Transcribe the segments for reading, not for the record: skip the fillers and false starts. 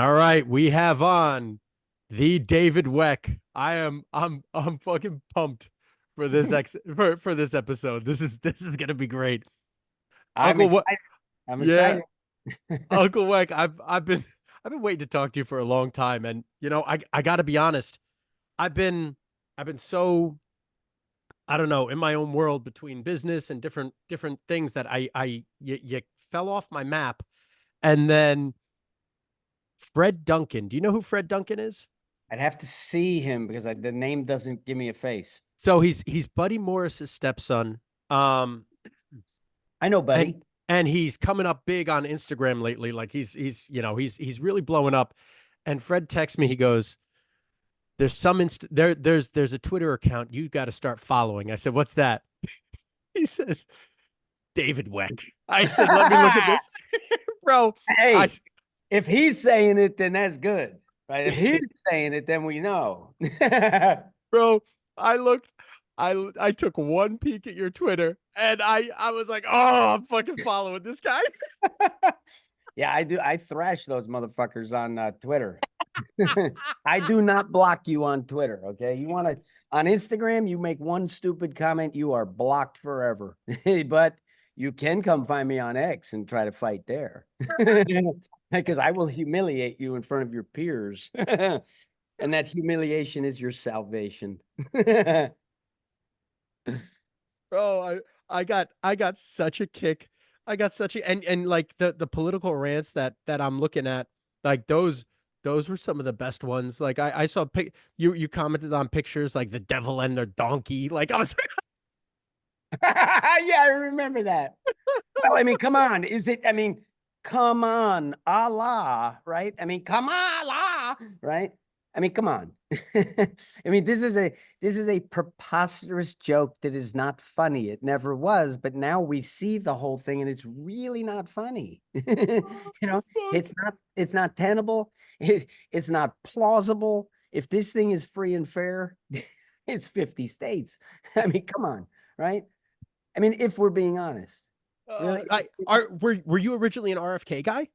All right, we have on the David Weck. I'm fucking pumped for for this episode. This is gonna be great. I'm Uncle Weck, excited. I'm yeah, excited. Uncle Weck. I've been waiting to talk to you for a long time, and I gotta be honest. I've been I've been so I don't know in my own world between business and different things that you fell off my map, and then Fred Duncan. Do you know who Fred Duncan is? I'd have to see him because the name doesn't give me a face. So he's Buddy Morris's stepson. Um I know, and buddy. and he's coming up big on Instagram lately. Like he's really blowing up. And Fred texts me, he goes, There's there's a Twitter account you got to start following. I said, What's that? He says, David Weck. I said, Let me look at this. Bro, I Hey, if he's saying it, then that's good, right? If he's saying it, then we know. bro, I looked, I took one peek at your Twitter and I was like, oh, I'm fucking following this guy. Yeah, I do. I thrash those motherfuckers on Twitter. I do not block you on Twitter. Okay. You want to, on Instagram, you make one stupid comment, you are blocked forever. But you can come find me on X and try to fight there because I will humiliate you in front of your peers. And that humiliation is your salvation. Bro, I got such a kick. I got such a and like the political rants that I'm looking at, like those were some of the best ones. Like I saw you commented on pictures like the devil and their donkey. Like I was Yeah, I remember that. Well, I mean, come on. I mean, come on, Allah, right? I mean, come on, Allah, right? I mean, come on. I mean, this is a preposterous joke that is not funny. It never was, but now we see the whole thing and it's really not funny. You know, fuck. it's not tenable. It's not plausible. If this thing is free and fair, it's 50 states. I mean, come on, right? I mean, if we're being honest, really, I are were you originally an RFK guy?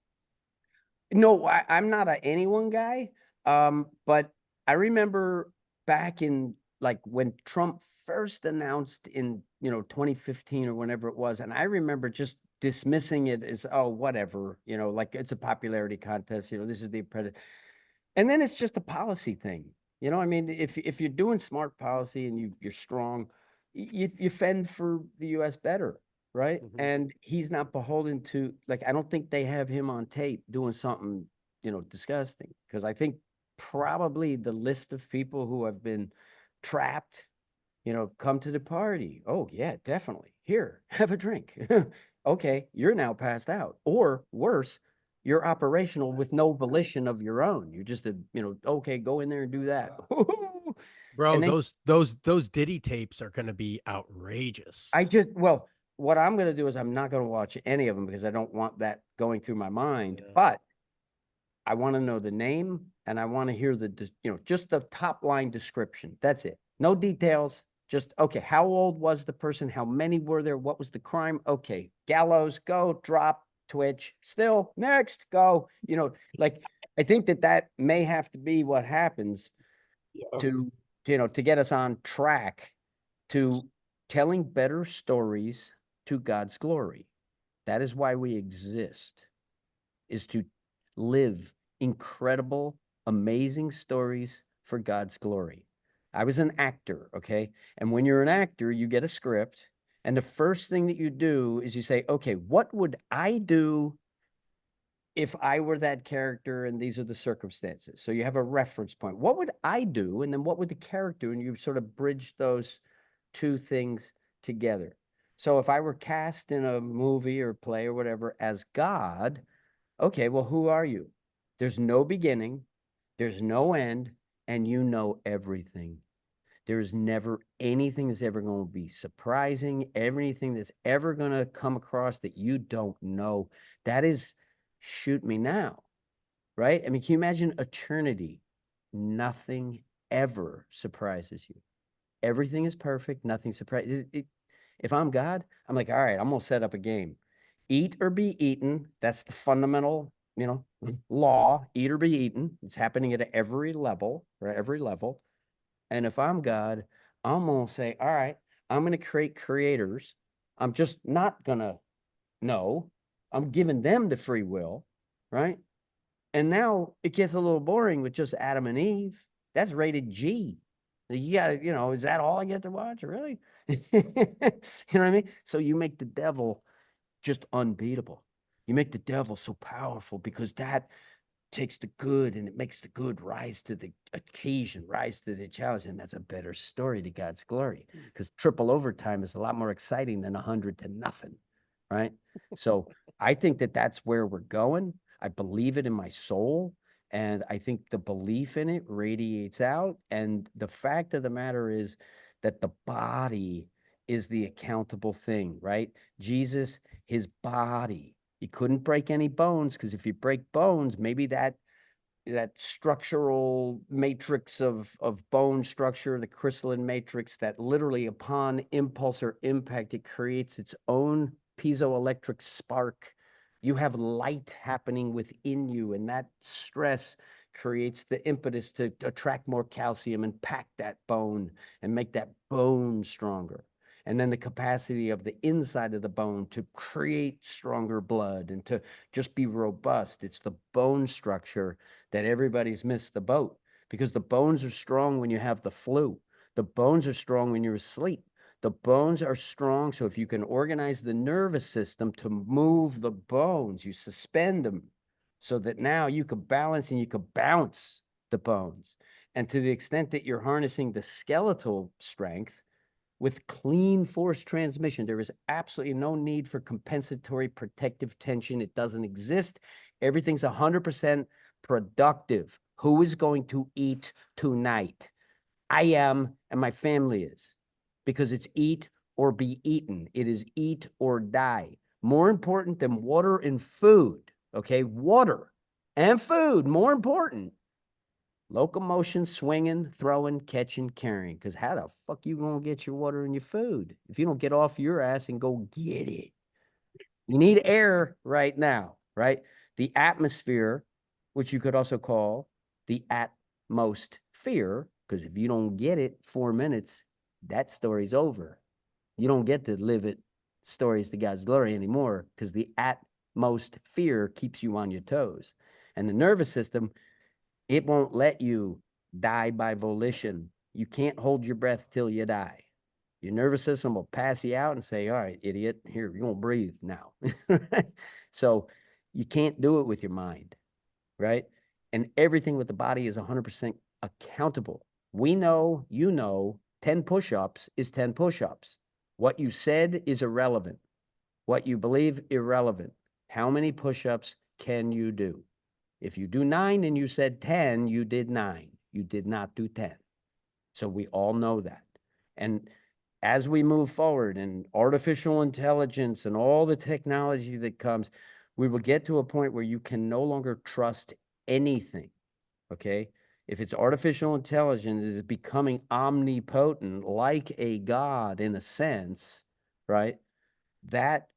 no, I'm not a anyone guy. But I remember back in like when Trump first announced in 2015 or whenever it was, and I remember just dismissing it as, oh, whatever, like it's a popularity contest, this is the apprentice. And then it's just a policy thing. I mean, if you're doing smart policy and you're strong, you fend for the US better, right? Mhm. And he's not beholden to, like, I don't think they have him on tape doing something, disgusting. Because I think probably the list of people who have been trapped, come to the party. Oh, yeah, definitely. Here, have a drink. Okay, you're now passed out. Or worse, you're operational with no volition of your own. You're just okay, go in there and do that. Bro, And then those Diddy tapes are gonna be outrageous. well, what I'm going to do is I'm not going to watch any of them because I don't want that going through my mind. Yeah. But I want to know the name and I want to hear just the top line description. That's it. No details. Just, okay, how old was the person? How many were there? What was the crime? Okay, gallows, go, drop, twitch, still, next, go. Like, I think that may have to be what happens Yeah. to get us on track to telling better stories to God's glory. That is why we exist, is to live incredible, amazing stories for God's glory. I was an actor, okay? And when you're an actor, you get a script. And the first thing that you do is you say, okay, what would I do if I were that character and these are the circumstances? So you have a reference point. What would I do? And then what would the character? And you sort of bridge those two things together. So if I were cast in a movie or play or whatever as God, okay, well, who are you? There's no beginning, there's no end, and you know everything. There's never anything that's ever going to be surprising, everything that's ever going to come across that you don't know. That is, shoot me now, right? I mean, can you imagine eternity? Nothing ever surprises you. Everything is perfect, nothing surprises. If I'm God, I'm like, all right, I'm going to set up a game. Eat or be eaten. That's the fundamental law, eat or be eaten. It's happening at every level, right? Every level. And if I'm God, I'm going to say, all right, I'm going to create creators. I'm just not going to know. I'm giving them the free will, right? And now it gets a little boring with just Adam and Eve. That's rated G. You got to, is that all I get to watch? Really? You know what I mean? So you make the devil just unbeatable. You make the devil so powerful because that takes the good and it makes the good rise to the occasion, rise to the challenge. And that's a better story to God's glory because triple overtime is a lot more exciting than 100-0, right? So I think that that's where we're going. I believe it in my soul. And I think the belief in it radiates out. And the fact of the matter is that the body is the accountable thing, right? Jesus, his body, he couldn't break any bones because if you break bones, maybe that structural matrix of bone structure, the crystalline matrix, that literally upon impulse or impact, it creates its own piezoelectric spark. You have light happening within you, and that stress creates the impetus to attract more calcium and pack that bone and make that bone stronger. And then the capacity of the inside of the bone to create stronger blood and to just be robust. It's the bone structure that everybody's missed the boat because the bones are strong when you have the flu. The bones are strong when you're asleep. The bones are strong. So if you can organize the nervous system to move the bones, you suspend them so that now you could balance and you could bounce the bones. And to the extent that you're harnessing the skeletal strength with clean force transmission, there is absolutely no need for compensatory protective tension. It doesn't exist. Everything's 100% productive. Who is going to eat tonight? I am, and my family is, because it's eat or be eaten. It is eat or die. More important than water and food, okay? Water and food, more important. Locomotion, swinging, throwing, catching, carrying. Because how the fuck you gonna get your water and your food if you don't get off your ass and go get it? You need air right now, right? The atmosphere, which you could also call the atmosphere, because if you don't get it 4 minutes, that story's over. You don't get to live it stories to God's glory anymore because the atmosphere keeps you on your toes. And the nervous system, it won't let you die by volition. You can't hold your breath till you die. Your nervous system will pass you out and say, all right, idiot, here, you're going to breathe now. So you can't do it with your mind, right? And everything with the body is 100% accountable. We know, 10 push-ups is 10 push-ups. What you said is irrelevant. What you believe, irrelevant. How many push-ups can you do? If you do 9 and you said 10, you did 9. You did not do 10. So we all know that. And as we move forward and artificial intelligence and all the technology that comes, we will get to a point where you can no longer trust anything, okay? If it's artificial intelligence, it is becoming omnipotent, like a god in a sense, right? That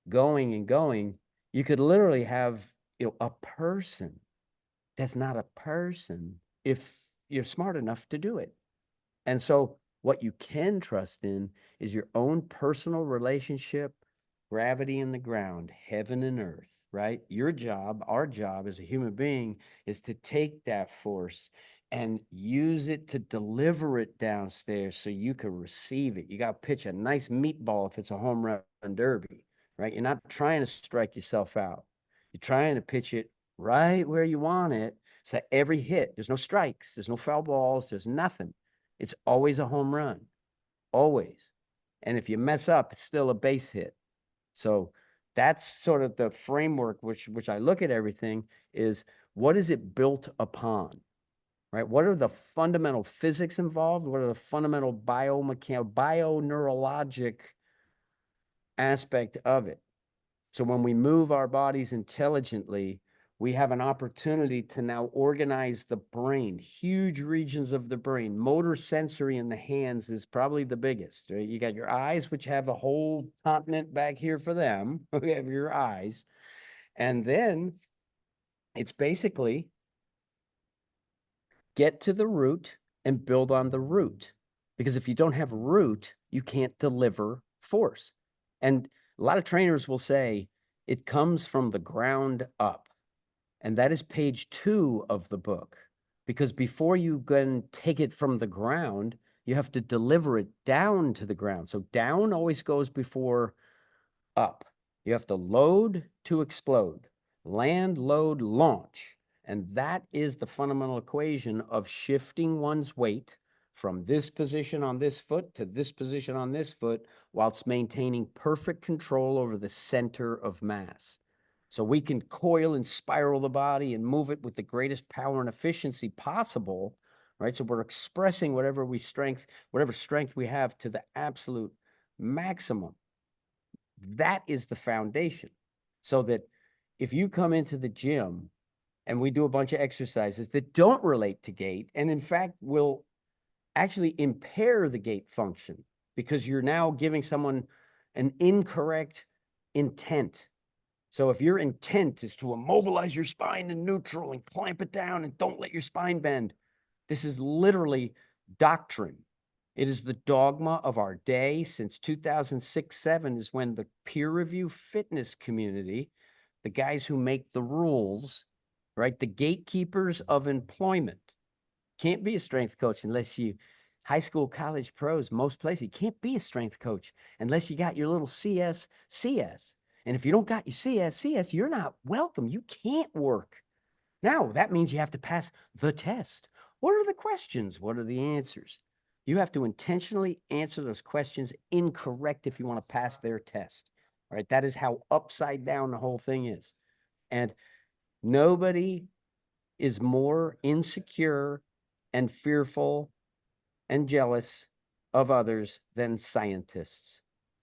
going and going, you could literally have a person that's not a person if you're smart enough to do it. And so what you can trust in is your own personal relationship, gravity in the ground, heaven and earth, right? Your job, our job as a human being is to take that force and use it to deliver it downstairs so you can receive it. You got to pitch a nice meatball if it's a home run derby, right? You're not trying to strike yourself out. You're trying to pitch it right where you want it. So every hit, there's no strikes, there's no foul balls, there's nothing. It's always a home run, always. And if you mess up, it's still a base hit. So that's sort of the framework which I look at everything is what is it built upon, right? What are the fundamental physics involved? What are the fundamental biomechanical, bioneurologic aspect of it? So when we move our bodies intelligently, we have an opportunity to now organize the brain, huge regions of the brain. Motor sensory in the hands is probably the biggest, right? You got your eyes, which have a whole continent back here for them. You have your eyes. And then It's basically get to the root and build on the root. Because if you don't have root, you can't deliver force. And a lot of trainers will say it comes from the ground up. And that is page 2 of the book. Because before you can take it from the ground, you have to deliver it down to the ground. So down always goes before up. You have to load to explode, land, load, launch. And that is the fundamental equation of shifting one's weight from this position on this foot to this position on this foot, whilst maintaining perfect control over the center of mass. So we can coil and spiral the body and move it with the greatest power and efficiency possible, right? So we're expressing whatever strength we have to the absolute maximum. That is the foundation. So that if you come into the gym and we do a bunch of exercises that don't relate to gait, and in fact will actually impair the gait function, because you're now giving someone an incorrect intent. So if your intent is to immobilize your spine in neutral and clamp it down and don't let your spine bend, this is literally doctrine. It is the dogma of our day. Since 2006-7 is when the peer review fitness community, the guys who make the rules, right, the gatekeepers of employment, can't be a strength coach unless you, high school, college, pros, most places, you can't be a strength coach unless you got your little CS. And if you don't got your CS, you're not welcome. You can't work. Now, that means you have to pass the test. What are the questions? What are the answers? You have to intentionally answer those questions incorrect if you want to pass their test. All right, that is how upside down the whole thing is. And nobody is more insecure and fearful and jealous of others than scientists.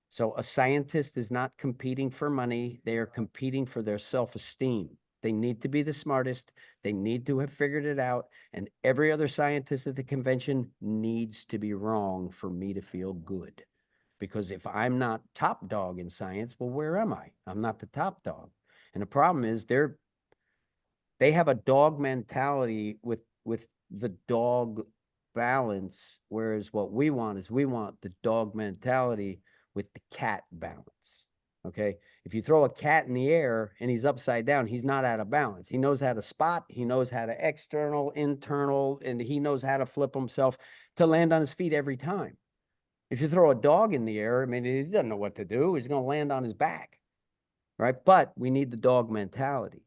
So a scientist is not competing for money. They are competing for their self-esteem. They need to be the smartest. They need to have figured it out. And every other scientist at the convention needs to be wrong for me to feel good. Because if I'm not top dog in science, well, where am I? I'm not the top dog. And the problem is they have a dog mentality with the dog balance, whereas what we want is we want the dog mentality with the cat balance. Okay, if you throw a cat in the air and he's upside down, he's not out of balance. He knows how to spot, he knows how to external, internal, and he knows how to flip himself to land on his feet every time. If you throw a dog in the air, I mean, he doesn't know what to do. He's going to land on his back, right? But we need the dog mentality,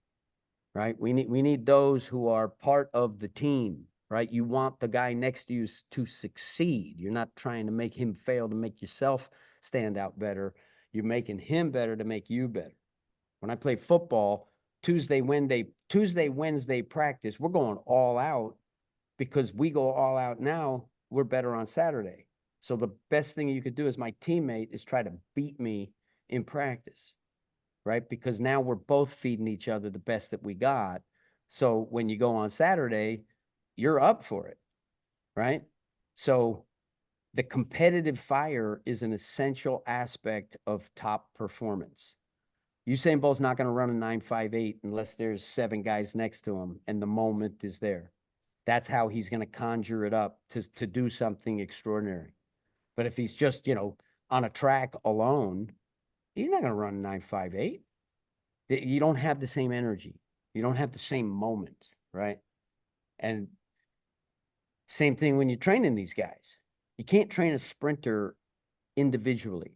right? We need those who are part of the team, right? You want the guy next to you to succeed. You're not trying to make him fail to make yourself stand out better. You're making him better to make you better. When I play football, Tuesday, Wednesday practice, we're going all out, because we go all out now, we're better on Saturday. So the best thing you could do as my teammate is try to beat me in practice, right? Because now we're both feeding each other the best that we got. So when you go on Saturday, you're up for it, right? So the competitive fire is an essential aspect of top performance. Usain Bolt's not going to run a 9.58 unless there's 7 guys next to him and the moment is there. That's how he's going to conjure it up to do something extraordinary. But if he's just, on a track alone, he's not going to run a 9.58. You don't have the same energy. You don't have the same moment, right? And same thing when you're training these guys. You can't train a sprinter individually.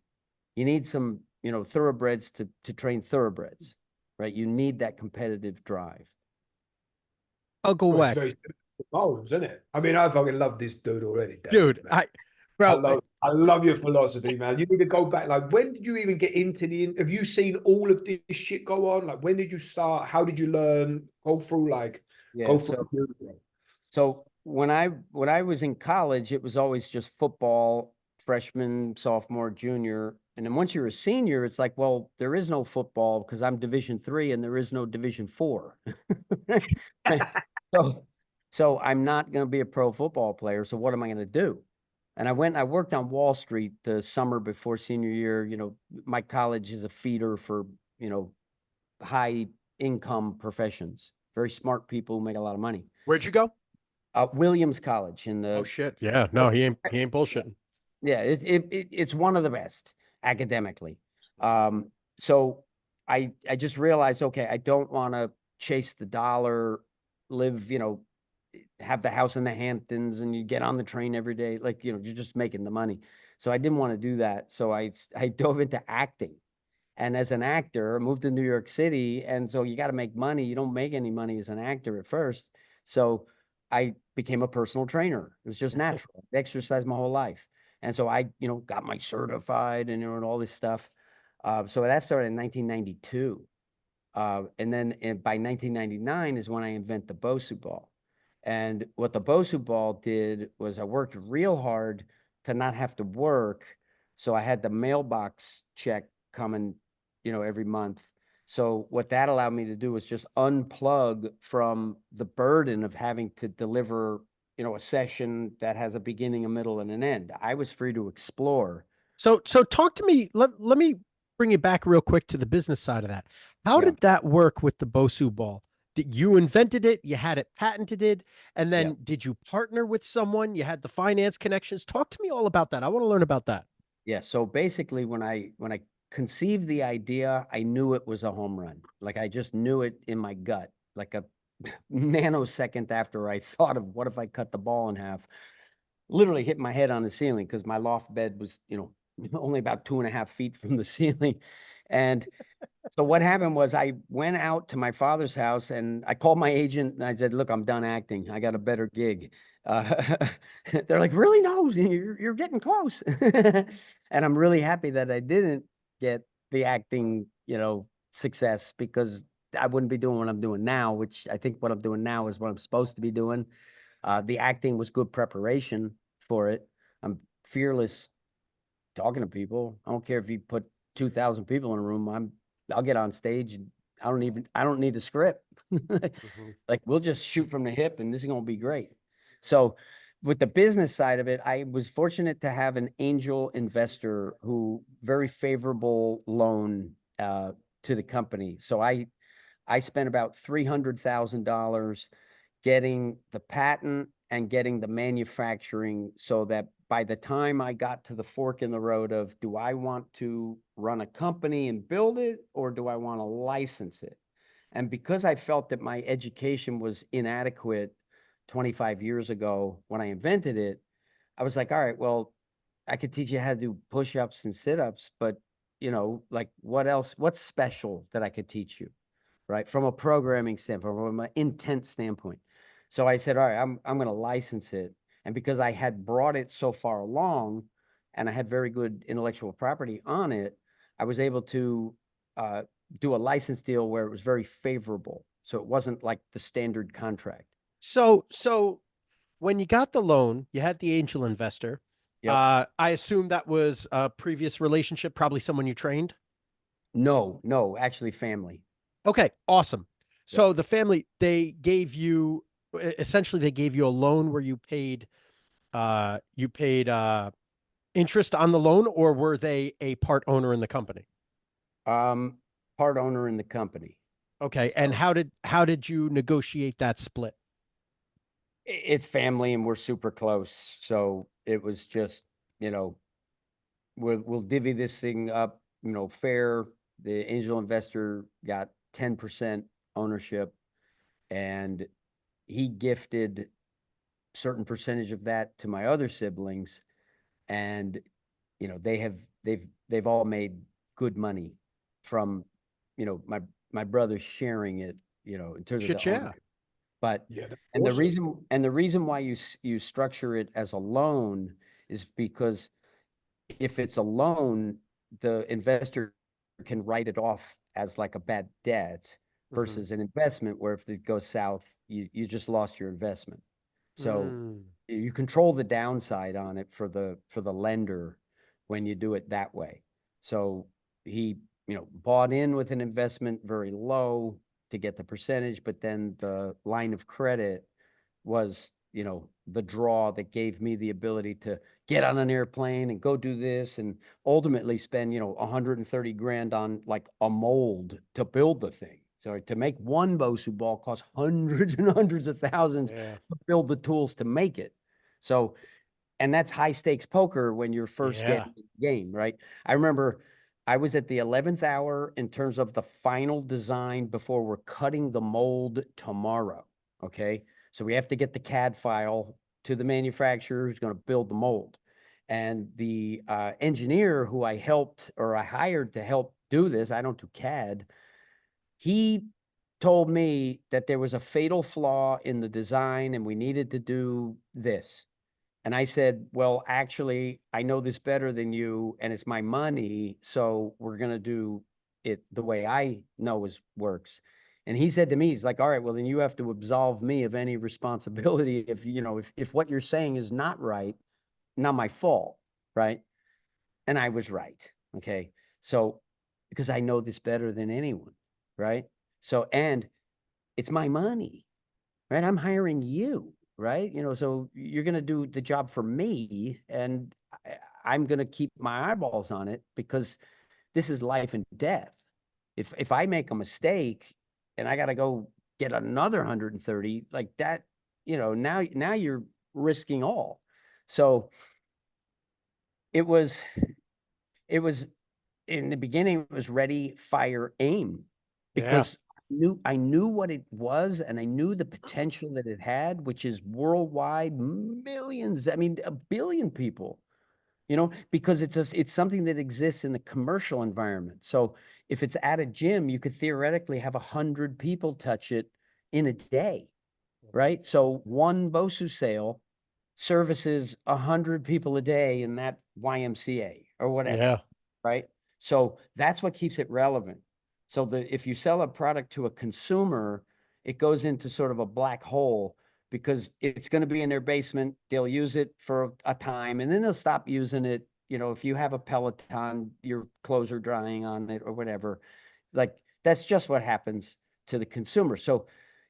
You need some, thoroughbreds to train thoroughbreds, right? You need that competitive drive. Uncle Well, it's Weck, very simple, isn't it? I mean, I fucking love this dude already, dude. David, man. I love your philosophy, man. You need to go back. Like, when did you even get into have you seen all of this shit go on? Like, when did you start? How did you learn? Go through. So when I was in college, it was always just football, freshman, sophomore, junior. And then once you're a senior, it's like, well, there is no football because I'm Division III and there is no Division IV. So I'm not going to be a pro football player. So what am I going to do? And I worked on Wall Street the summer before senior year. My college is a feeder for, high income professions very smart people who make a lot of money. Where'd you go? Williams College in Oh the shit. Yeah. No, he ain't bullshitting. yeah, it's one of the best academically. So I just realized, okay, I don't want to chase the dollar, live, have the house in the Hamptons and you get on the train every day. Like, you're just making the money. So I didn't want to do that. So I dove into acting. And as an actor, I moved to New York City. And so you got to make money. You don't make any money as an actor at first. So I became a personal trainer. It was just natural. I exercised my whole life. And so I, got my certified and, and all this stuff. So that started in 1992. And then by 1999 is when I invent the BOSU ball. And what the BOSU ball did was I worked real hard to not have to work. So I had the mailbox check coming, every month. So what that allowed me to do was just unplug from the burden of having to deliver, a session that has a beginning, a middle, and an end. I was free to explore. So talk to me. Let me bring you back real quick to the business side of that. How Yeah. did that work with the BOSU ball? Did you invented it? You had it patented, and then Yeah. did you partner with someone? You had the finance connections. Talk to me all about that. I want to learn about that. Yeah. So basically, when I conceived the idea, I knew it was a home run. Like, I just knew it in my gut, like a nanosecond after I thought of what if I cut the ball in half. Literally hit my head on the ceiling because my loft bed was, only about 2.5 feet from the ceiling. And so what happened was I went out to my father's house and I called my agent and I said, look, I'm done acting. I got a better gig. They're like, really? No, you're getting close. And I'm really happy that I didn't get the acting, success, because I wouldn't be doing what I'm doing now, which I think what I'm doing now is what I'm supposed to be doing. The acting was good preparation for it. I'm fearless talking to people. I don't care if you put 2,000 people in a room. I'll get on stage and I don't need a script. Like, we'll just shoot from the hip and this is going to be great. So with the business side of it, I was fortunate to have an angel investor who very favorable loan to the company. So I spent about $300,000 getting the patent and getting the manufacturing, so that by the time I got to the fork in the road of, do I want to run a company and build it, or do I want to license it? And because I felt that my education was inadequate 25 years ago when I invented it, I was like, all right, well, I could teach you how to do push-ups and sit-ups, but like, what else? What's special that I could teach you? Right? From a programming standpoint, from an intent standpoint. So I said, all right, I'm going to license it. And because I had brought it so far along and I had very good intellectual property on it, I was able to do a license deal where it was very favorable. So it wasn't like the standard contract. So when you got the loan, you had the angel investor. Yep. I assume that was a previous relationship, probably someone you trained. No, actually family. Okay, awesome. So the family, they gave you essentially they gave you a loan where you paid interest on the loan, or were they a part owner in the company? Part owner in the company. Okay, and how did you negotiate that split? It's family and we're super close. So it was just, we'll divvy this thing up, fair. The angel investor got 10% ownership and he gifted certain percentage of that to my other siblings. And, they've all made good money from, my brothers sharing it, in terms of Shit, the yeah. ownership. But Yeah, that's and awesome. the reason why you structure it as a loan is because if it's a loan, the investor can write it off as like a bad debt versus an investment where if it goes south, you just lost your investment. So Mm. you control the downside on it for the lender when you do it that way. So he, bought in with an investment very low to get the percentage, but then the line of credit was, the draw that gave me the ability to get on an airplane and go do this and ultimately spend, 130 grand on like a mold to build the thing. So to make one BOSU ball costs hundreds and hundreds of thousands Yeah. to build the tools to make it. So, and that's high stakes poker when you're first Yeah. getting in the game, right? I remember I was at the 11th hour in terms of the final design before we're cutting the mold tomorrow. Okay. So we have to get the CAD file to the manufacturer who's going to build the mold. And the engineer who I helped or I hired to help do this, I don't do CAD, he told me that there was a fatal flaw in the design and we needed to do this. And I said, well, actually, I know this better than you and it's my money. So we're going to do it the way I know is works. And he said to me, he's like, all right, well, then you have to absolve me of any responsibility if, you know, if what you're saying is not right, not my fault, right? And I was right. Okay. So, because I know this better than anyone, right? So, and it's my money, right? I'm hiring you, right? You know, so you're going to do the job for me and I'm going to keep my eyeballs on it because this is life and death. If I make a mistake and I got to go get another 130 like that, you know, now you're risking all. So it was in the beginning, it was ready, fire, aim, Yeah. because I knew what it was and I knew the potential that it had, which is worldwide millions, I mean, 1 billion people, you know, because it's something that exists in the commercial environment. So if it's at a gym, you could theoretically have 100 people touch it in a day, right? So one BOSU sale services 100 people a day in that YMCA or whatever, Yeah. right? So that's what keeps it relevant. So if you sell a product to a consumer, it goes into sort of a black hole because it's going to be in their basement. They'll use it for a time and then they'll stop using it. You know, if you have a Peloton, your clothes are drying on it or whatever. Like that's just what happens to the consumer. So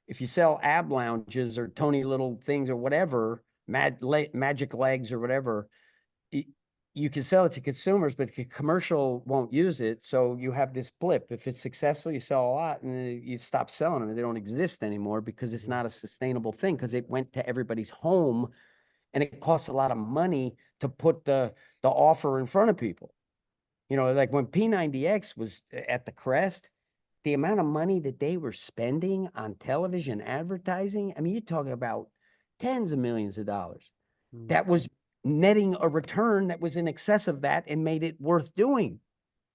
if you sell ab lounges or Tony Little things or whatever, magic legs or whatever, you can sell it to consumers, but the commercial won't use it. So you have this blip. If it's successful, you sell a lot and then you stop selling them and they don't exist anymore because it's not a sustainable thing because it went to everybody's home and it costs a lot of money to put the offer in front of people. You know, like when P90X was at the crest, the amount of money that they were spending on television advertising, I mean, you're talking about tens of millions of dollars. That was netting a return that was in excess of that and made it worth doing.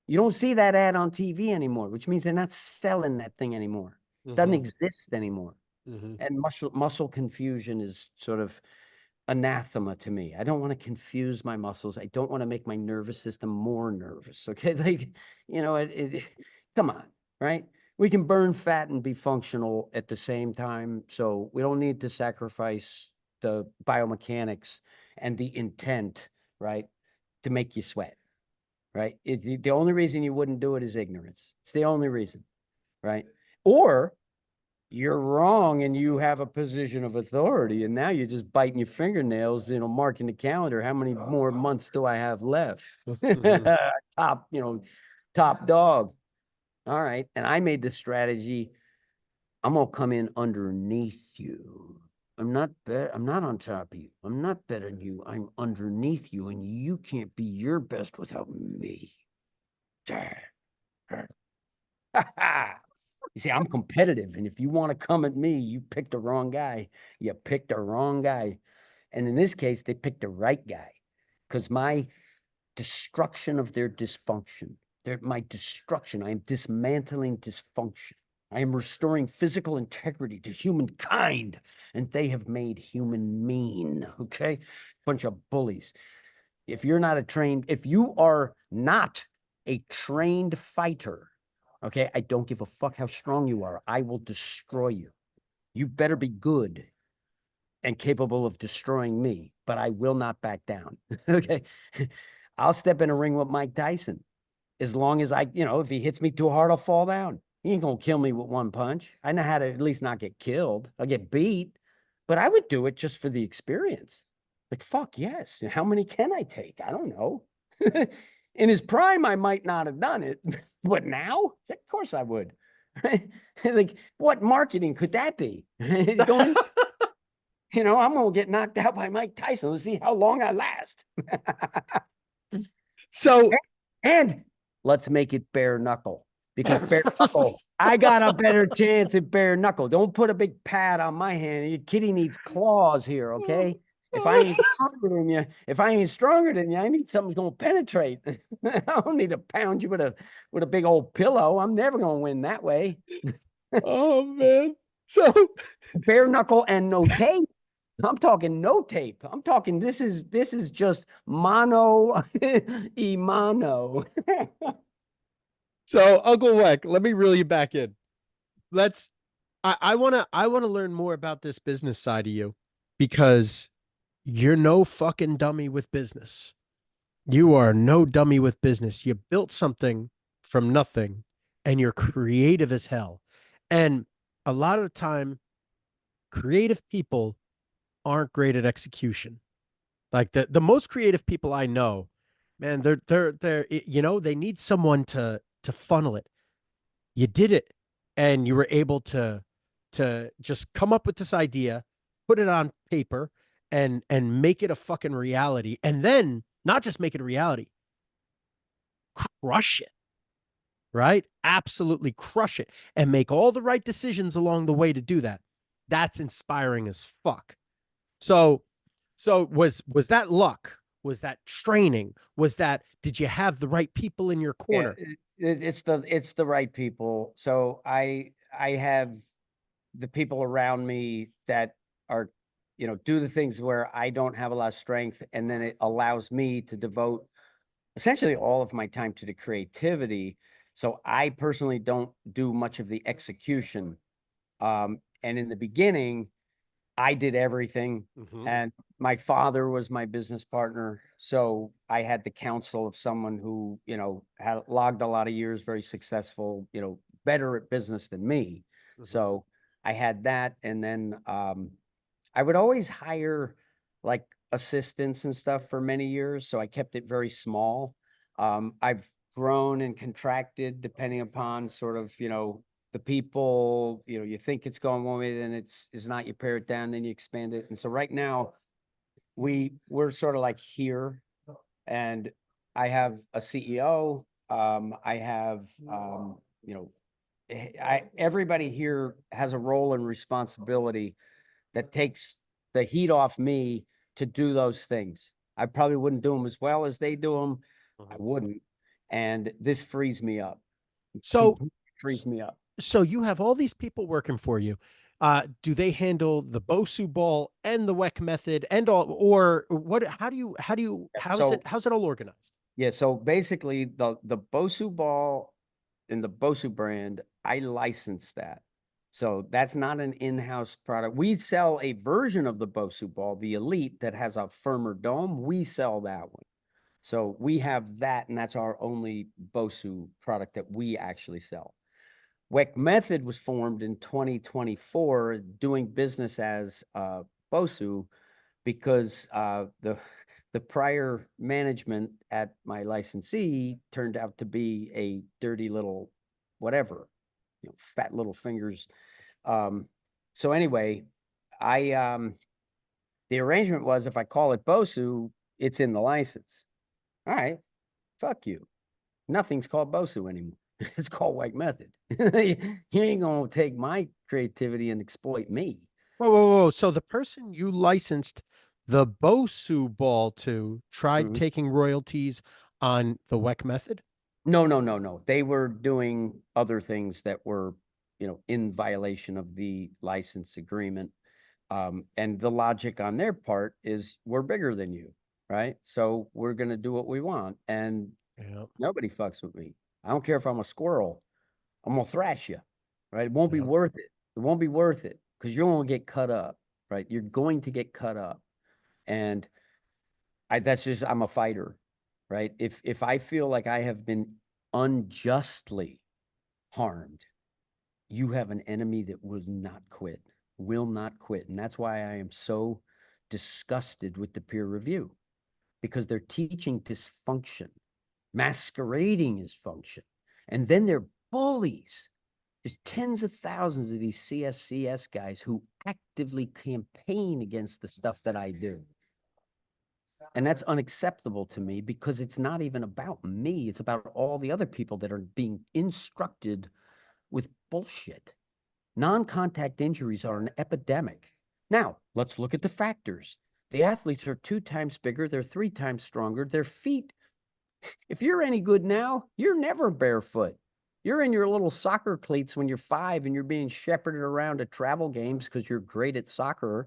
You don't see that ad on TV anymore, which means they're not selling that thing anymore. Doesn't exist anymore. And muscle confusion is sort of anathema to me. I don't want to confuse my muscles. I don't want to make my nervous system more nervous. Okay. Like, you know, come on, right? We can burn fat and be functional at the same time. So we don't need to sacrifice the biomechanics and the intent, right, to make you sweat, right? The only reason you wouldn't do it is ignorance. It's the only reason, right? Or you're wrong and you have a position of authority and now you're just biting your fingernails, you know, marking the calendar. How many more months do I have left? Top, you know, top dog. All right. And I made the strategy. I'm going to come in underneath you. I'm not on top of you. I'm not better than you. I'm underneath you and you can't be your best without me. You see, I'm competitive. And if you want to come at me, you picked the wrong guy. You picked the wrong guy. And in this case, they picked the right guy because my destruction of their dysfunction, my destruction, I am dismantling dysfunction. I am restoring physical integrity to humankind. And they have made human mean. Okay. Bunch of bullies. If you are not a trained fighter, okay, I don't give a fuck how strong you are. I will destroy you. You better be good and capable of destroying me, but I will not back down. Okay. I'll step in a ring with Mike Tyson as long as if he hits me too hard, I'll fall down. He ain't going to kill me with one punch. I know how to at least not get killed. I'll get beat, but I would do it just for the experience. Like, fuck yes. How many can I take? I don't know. In his prime, I might not have done it, but now, of course I would. right? Like, what marketing could that be? Going, you know, I'm gonna get knocked out by Mike Tyson. Let's see how long I last. So And let's make it bare knuckle, because bare knuckle, I got a better chance at bare knuckle. Don't put a big pad on my hand. Your kitty needs claws here, okay? If I ain't stronger than you, I need something's gonna penetrate. I don't need to pound you with a big old pillow. I'm never gonna win that way. oh man. So Bare knuckle and no tape. I'm talking no tape. I'm talking this is just mano y mano. so Uncle Weck, let me reel you back in. Let's I wanna learn more about this business side of you, because you're no fucking dummy with business. You are no dummy with business. You built something from nothing, and you're creative as hell. And a lot of the time, creative people aren't great at execution. Like the most creative people I know, man, they're you know, they need someone to funnel it. You did it, and you were able to just come up with this idea, put it on paper, and make it a fucking reality. And then not just make it a reality, crush it, right? Absolutely crush it and make all the right decisions along the way to do that. That's inspiring as fuck. So was that luck? Was that training? Was that, did you have the right people in your corner? It's the right people. So I have the people around me that are, you know, do the things where I don't have a lot of strength, and then it allows me to devote essentially all of my time to the creativity. So I personally don't do much of the execution. And in the beginning, I did everything. Mhm. And my father was my business partner. So I had the counsel of someone who, you know, had logged a lot of years, very successful, you know, better at business than me. Mhm. So I had that. And then I would always hire like assistants and stuff for many years. So I kept it very small. I've grown and contracted depending upon sort of, you know, the people, you know, you think it's going one way, then it's not, you pare it down, then you expand it. And so right now we're sort of like here, and I have a CEO. I have, you know, everybody here has a role and responsibility that takes the heat off me to do those things. I probably wouldn't do them as well as they do them. I wouldn't. And this frees me up. So Completely frees me up. so you have all these people working for you. Do they handle the BOSU ball and the Weck method and all, or what? So How's it all organized? yeah, so basically the BOSU ball and the BOSU brand, I license that. So that's not an in-house product. We sell a version of the BOSU ball, the Elite, that has a firmer dome. We sell that one. So we have that, and that's our only BOSU product that we actually sell. Weck Method was formed in 2024, doing business as BOSU, because the prior management at my licensee turned out to be a dirty little whatever, you know, fat little fingers. So anyway, I the arrangement was, if I call it BOSU, it's in the license. All right, fuck you. Nothing's called BOSU anymore. It's called Weck Method. You ain't gonna take my creativity and exploit me. Whoa. So the person you licensed the BOSU ball to tried Mhm. taking royalties on the Weck method? No. They were doing other things that were, you know, in violation of the license agreement. And the logic on their part is, we're bigger than you, right? So we're gonna do what we want, and Yeah. nobody fucks with me. I don't care if I'm a squirrel. I'm gonna thrash you, right? It won't be Yeah. worth it. It won't be worth it, because you're gonna get cut up, right? You're going to get cut up, and that's just, I'm a fighter, right? If I feel like I have been unjustly harmed, you have an enemy that will not quit. And that's why I am so disgusted with the peer review, because they're teaching dysfunction, masquerading as function. And then they're bullies. There's tens of thousands of these CSCS guys who actively campaign against the stuff that I do. And that's unacceptable to me because it's not even about me. It's about all the other people that are being instructed with bullshit. Non-contact injuries are an epidemic. Now, let's look at the factors. The athletes are 2 times bigger. They're 3 times stronger. Their feet, if you're any good now, you're never barefoot. You're in your little soccer cleats when you're 5 and you're being shepherded around to travel games because you're great at soccer.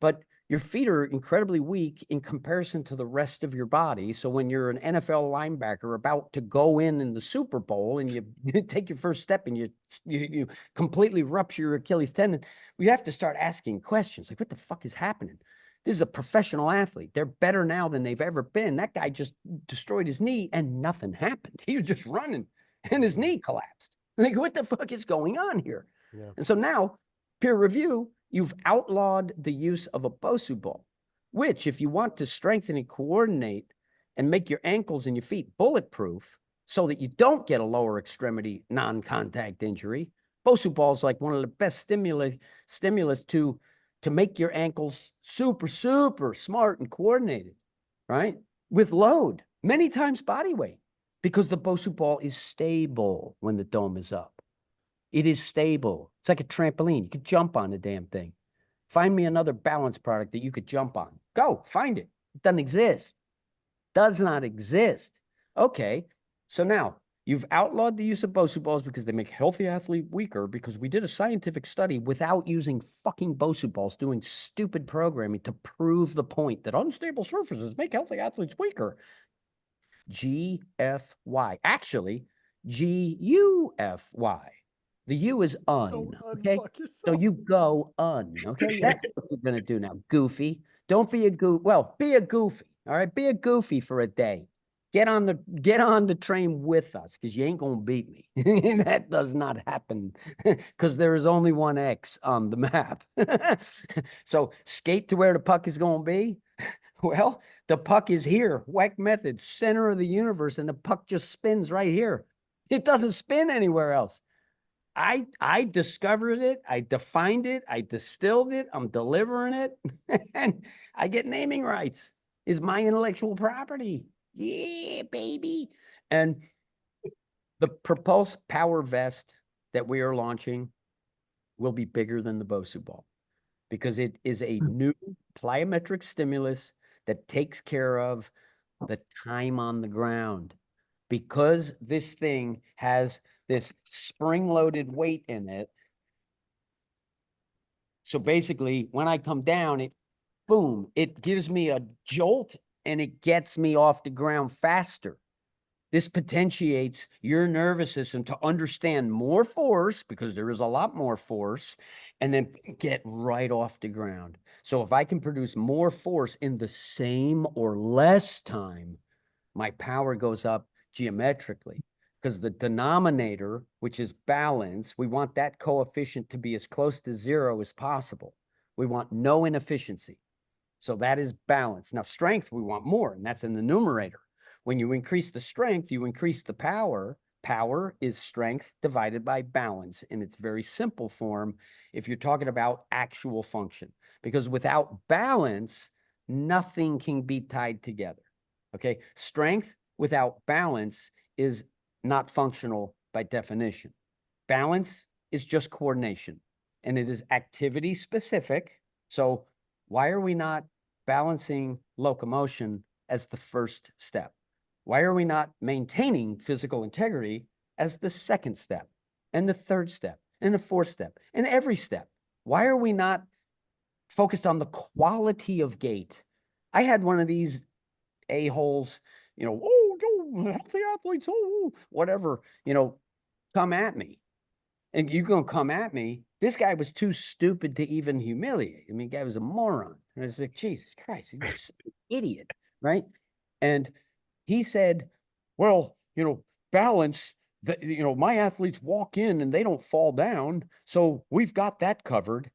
But your feet are incredibly weak in comparison to the rest of your body. So when you're an NFL linebacker about to go in the Super Bowl and you take your first step and you completely rupture your Achilles tendon, we have to start asking questions like, what the fuck is happening? This is a professional athlete. They're better now than they've ever been. That guy just destroyed his knee and nothing happened. He was just running and his knee collapsed. Like, what the fuck is going on here? Yeah. And so now, peer review, you've outlawed the use of a BOSU ball, which if you want to strengthen and coordinate and make your ankles and your feet bulletproof so that you don't get a lower extremity non-contact injury, BOSU ball is like one of the best stimulus to make your ankles super, super smart and coordinated, right? With load, many times body weight, because the BOSU ball is stable when the dome is up. It is stable. It's like a trampoline. You could jump on the damn thing. Find me another balance product that you could jump on. Go, find it. It doesn't exist. Does not exist. Okay, so now you've outlawed the use of BOSU balls because they make healthy athlete weaker, because we did a scientific study without using fucking BOSU balls, doing stupid programming to prove the point that unstable surfaces make healthy athletes weaker. GFY. Actually, GUFY. The U is un, okay? So you go un, okay? That's what you're gonna do now, goofy. Don't be a goof. Well, be a goofy, all right? Be a goofy for a day. Get on the train with us, because you ain't gonna beat me. That does not happen, because there is only one X on the map. So skate to where the puck is gonna be. Well, the puck is here, Weck Method, center of the universe, and the puck just spins right here. It doesn't spin anywhere else. I discovered it, I defined it, I distilled it, I'm delivering it, and I get naming rights. Is my intellectual property. Yeah, baby. And the Propulse Power Vest that we are launching will be bigger than the BOSU ball, because it is a new plyometric stimulus that takes care of the time on the ground. Because this thing has this spring-loaded weight in it. So basically, when I come down, it, boom, it gives me a jolt and it gets me off the ground faster. This potentiates your nervous system to understand more force, because there is a lot more force, and then get right off the ground. So if I can produce more force in the same or less time, my power goes up geometrically, because the denominator, which is balance, we want that coefficient to be as close to 0 as possible. We want no inefficiency. So that is balance. Now, strength, we want more, and that's in the numerator. When you increase the strength, you increase the power. Power is strength divided by balance in its very simple form if you're talking about actual function. Because without balance, nothing can be tied together. Okay, strength without balance is not functional by definition. Balance is just coordination, and it is activity specific. So why are we not balancing locomotion as the first step? Why are we not maintaining physical integrity as the second step, and the third step, and the fourth step, and every step? Why are we not focused on the quality of gait? I had one of these a-holes, healthy athletes, whatever, come at me. And you're going to come at me. This guy was too stupid to even humiliate. I mean, the guy was a moron. And I was like, Jesus Christ, he's an idiot, right? And he said, well, balance, that, my athletes walk in and they don't fall down. So we've got that covered.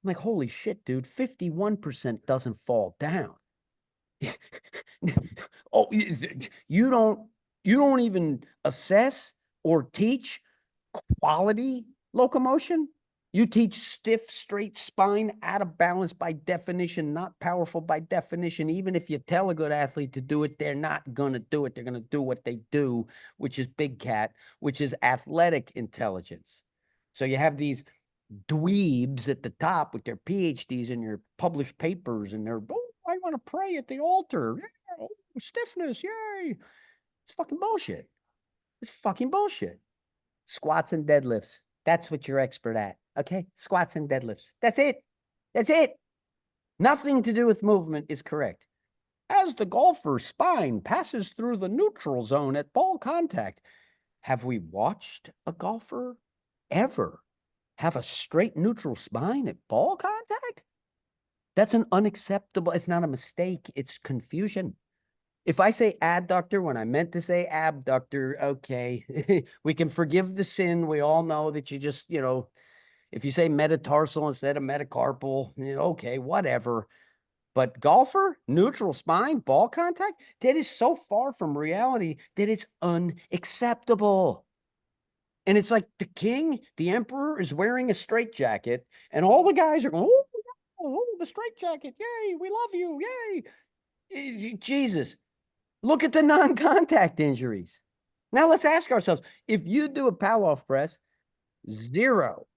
I'm like, holy shit, dude, 51% doesn't fall down. Oh, you don't even assess or teach quality locomotion. You teach stiff, straight spine, out of balance by definition, not powerful by definition. Even if you tell a good athlete to do it, they're not going to do it. They're going to do what they do, which is big cat, which is athletic intelligence. So you have these dweebs at the top with their PhDs and your published papers, and they're, oh, I want to pray at the altar. Yeah, oh, stiffness, yay. It's fucking bullshit. It's fucking bullshit. Squats and deadlifts. That's what you're expert at. Okay? Squats and deadlifts. That's it. That's it. Nothing to do with movement is correct. As the golfer's spine passes through the neutral zone at ball contact, have we watched a golfer ever have a straight neutral spine at ball contact? That's an unacceptable, it's not a mistake, it's confusion. If I say adductor when I meant to say abductor, okay, we can forgive the sin. We all know that you just, if you say metatarsal instead of metacarpal, okay, whatever. But golfer, neutral spine, ball contact, that is so far from reality that it's unacceptable. And it's like the king, the emperor is wearing a straitjacket, and all the guys are going, oh, the straitjacket, yay, we love you, yay. Jesus. Look at the non-contact injuries. Now let's ask ourselves, if you do a power-off press, zero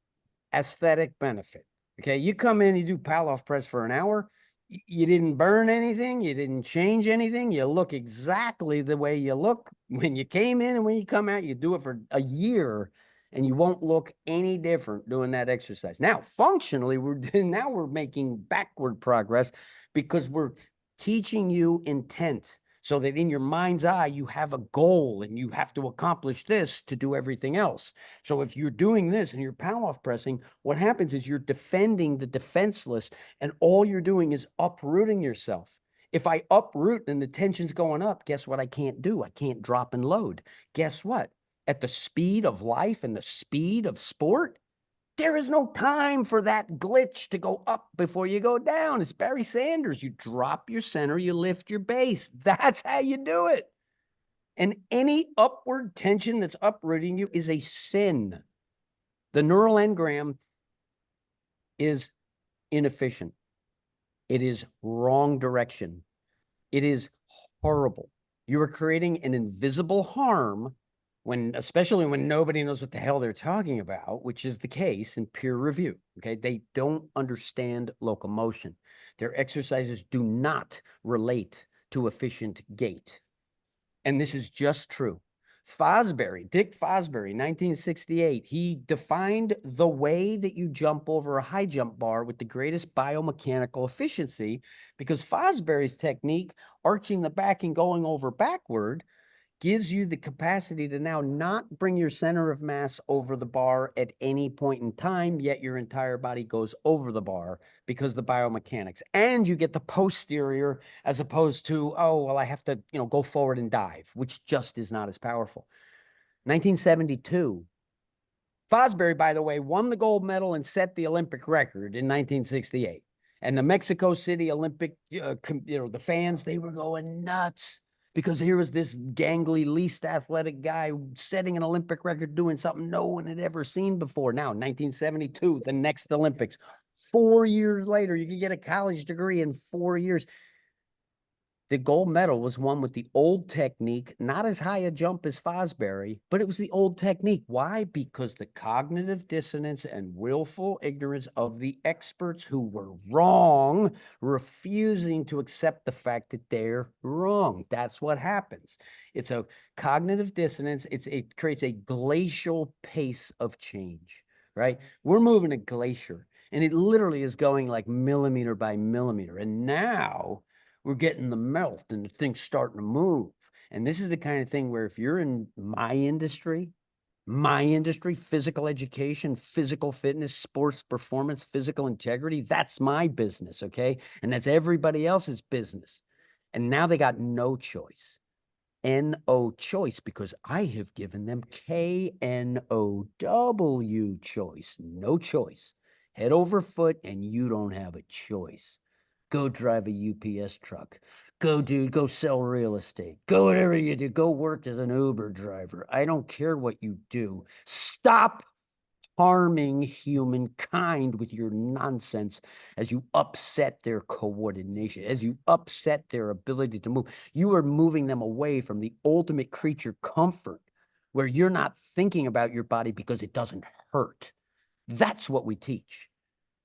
aesthetic benefit. Okay, you come in, you do power-off press for an hour, you didn't burn anything, you didn't change anything, you look exactly the way you look when you came in, and when you come out, you do it for a year, and you won't look any different doing that exercise. Now, functionally, we're making backward progress because we're teaching you intent, so that in your mind's eye, you have a goal and you have to accomplish this to do everything else. So if you're doing this and you're power-off pressing, what happens is you're defending the defenseless, and all you're doing is uprooting yourself. If I uproot and the tension's going up, guess what I can't do? I can't drop and load. Guess what? At the speed of life and the speed of sport, there is no time for that glitch to go up before you go down. It's Barry Sanders. You drop your center, you lift your base. That's how you do it. And any upward tension that's uprooting you is a sin. The neural engram is inefficient. It is wrong direction. It is horrible. You are creating an invisible harm especially when nobody knows what the hell they're talking about, which is the case in peer review. Okay, they don't understand locomotion. Their exercises do not relate to efficient gait. And this is just true. Dick Fosbury, 1968, he defined the way that you jump over a high jump bar with the greatest biomechanical efficiency, because Fosbury's technique, arching the back and going over backward, gives you the capacity to now not bring your center of mass over the bar at any point in time, yet your entire body goes over the bar because the biomechanics. And you get the posterior as opposed to, oh, well, I have to, go forward and dive, which just is not as powerful. 1972. Fosbury, by the way, won the gold medal and set the Olympic record in 1968. And the Mexico City Olympic, the fans, they were going nuts, because here was this gangly, least athletic guy setting an Olympic record, doing something no one had ever seen before. Now, 1972, the next Olympics. 4 years later, you can get a college degree in 4 years. The gold medal was won with the old technique, not as high a jump as Fosbury, but it was the old technique. Why? Because the cognitive dissonance and willful ignorance of the experts who were wrong, refusing to accept the fact that they're wrong. That's what happens. It's a cognitive dissonance. It creates a glacial pace of change, right? We're moving a glacier, and it literally is going like millimeter by millimeter. And now we're getting the melt, and the thing's starting to move. And this is the kind of thing where if you're in my industry, physical education, physical fitness, sports performance, physical integrity, that's my business, okay? And that's everybody else's business. And now they got no choice. N-O choice, because I have given them K-N-O-W choice. No choice. Head over foot, and you don't have a choice. Go drive a UPS truck. Go, dude, go sell real estate. Go whatever you do. Go work as an Uber driver. I don't care what you do. Stop harming humankind with your nonsense as you upset their coordination, as you upset their ability to move. You are moving them away from the ultimate creature comfort, where you're not thinking about your body because it doesn't hurt. That's what we teach.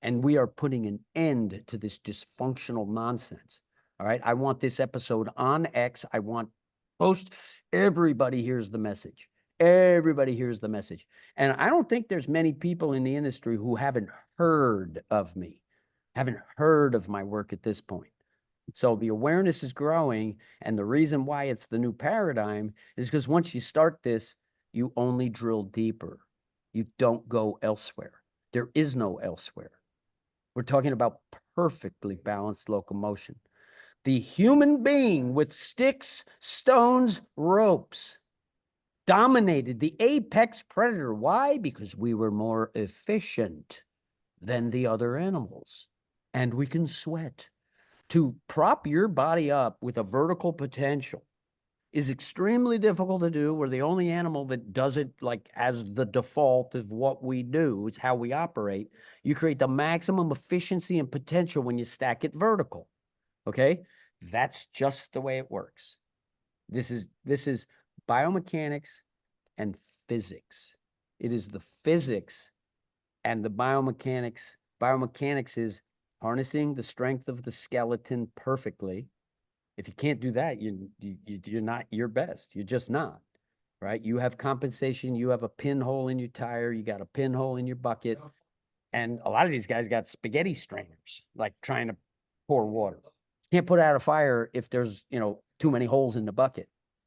And we are putting an end to this dysfunctional nonsense. All right. I want this episode on X. I want post. Everybody hears the message. Everybody hears the message. And I don't think there's many people in the industry who haven't heard of me, haven't heard of my work at this point. So the awareness is growing. And the reason why it's the new paradigm is because once you start this, you only drill deeper. You don't go elsewhere. There is no elsewhere. We're talking about perfectly balanced locomotion. The human being with sticks, stones, ropes dominated the apex predator. Why? Because we were more efficient than the other animals. And we can sweat. To prop your body up with a vertical potential is extremely difficult to do. We're the only animal that does it like as the default of what we do. It's how we operate. You create the maximum efficiency and potential when you stack it vertical. Okay? That's just the way it works. This is biomechanics and physics. It is the physics and the biomechanics. Biomechanics is harnessing the strength of the skeleton perfectly. If you can't do that, you're not your best. You're just not, right? You have compensation. You have a pinhole in your tire. You got a pinhole in your bucket. And a lot of these guys got spaghetti strainers, like trying to pour water. Can't put out a fire if there's, too many holes in the bucket.